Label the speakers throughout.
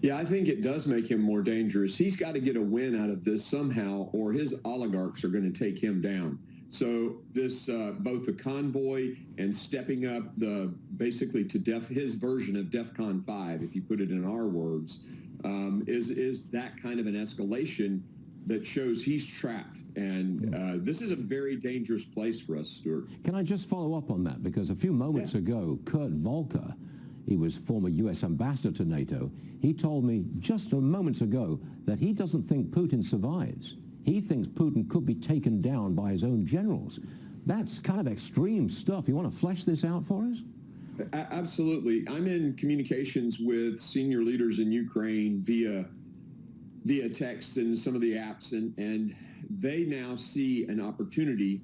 Speaker 1: Yeah, I think it does make him more dangerous. He's got to get a win out of this somehow, or his oligarchs are going to take him down. So this, both the convoy and stepping up basically to his version of DEFCON 5, if you put it in our words, is that kind of an escalation that shows he's trapped. And this is a very dangerous place for us, Stuart.
Speaker 2: Can I just follow up on that? Because a few moments ago, Kurt Volker, he was former U.S. ambassador to NATO, he told me just moments ago that he doesn't think Putin survives. He thinks Putin could be taken down by his own generals. That's kind of extreme stuff. You want to flesh this out for us?
Speaker 1: Absolutely. I'm in communications with senior leaders in Ukraine via text and some of the apps, and they now see an opportunity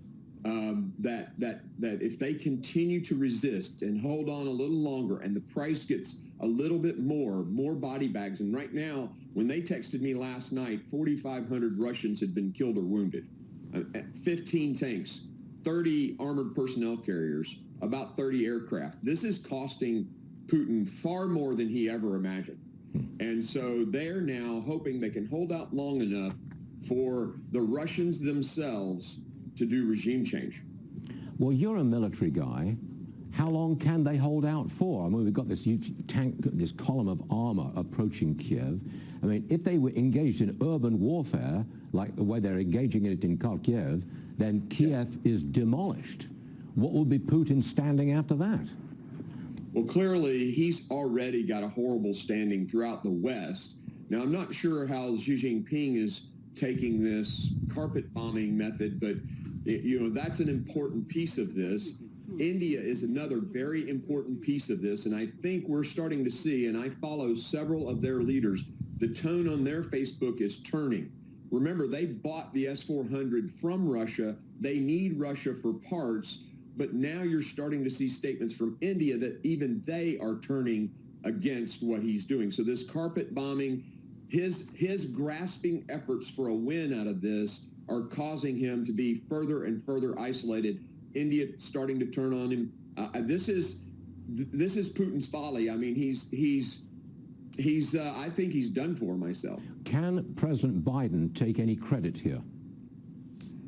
Speaker 1: that if they continue to resist and hold on a little longer and the price gets a little bit more body bags. And right now, when they texted me last night, 4,500 Russians had been killed or wounded, 15 tanks, 30 armored personnel carriers, about 30 aircraft. This is costing Putin far more than he ever imagined. And so they're now hoping they can hold out long enough for the Russians themselves to do regime change.
Speaker 2: Well, you're a military guy. How long can they hold out for? I mean, we've got this huge tank, this column of armor approaching Kiev. I mean, if they were engaged in urban warfare, like the way they're engaging in it in Kharkiv, then Kiev is demolished. What will be Putin standing after that?
Speaker 1: Well, clearly, he's already got a horrible standing throughout the West. Now, I'm not sure how Xi Jinping is taking this carpet bombing method, but that's an important piece of this. India is another very important piece of this, and I think we're starting to see, and I follow several of their leaders, the tone on their Facebook is turning. Remember, they bought the S-400 from Russia. They need Russia for parts, but now you're starting to see statements from India that even they are turning against what he's doing. So this carpet bombing, his grasping efforts for a win out of this are causing him to be further and further isolated. India starting to turn on him. This is Putin's folly. I mean, I think he's done for myself.
Speaker 2: Can President Biden take any credit here?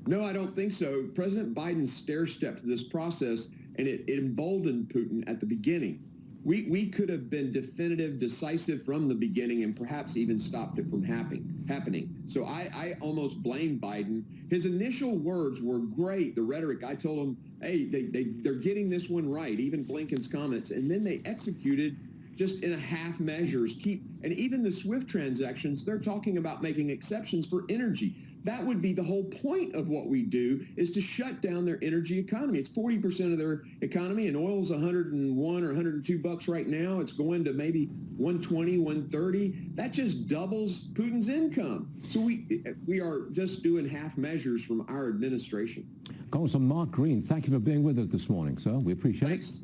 Speaker 1: No, I don't think so. President Biden stair-stepped this process, and it emboldened Putin at the beginning. We could have been definitive, decisive from the beginning, and perhaps even stopped it from happening. So I almost blame Biden. His initial words were great, the rhetoric. I told him, hey, they're getting this one right, even Blinken's comments. And then they executed just in a half measures. And even the SWIFT transactions, they're talking about making exceptions for energy. That would be the whole point of what we do, is to shut down their energy economy. It's 40% of their economy, and oil's 101 or 102 bucks right now. It's going to maybe 120, 130. That just doubles Putin's income. So we are just doing half measures from our administration.
Speaker 2: Congressman Mark Green, thank you for being with us this morning, sir. We appreciate it.
Speaker 1: Thanks.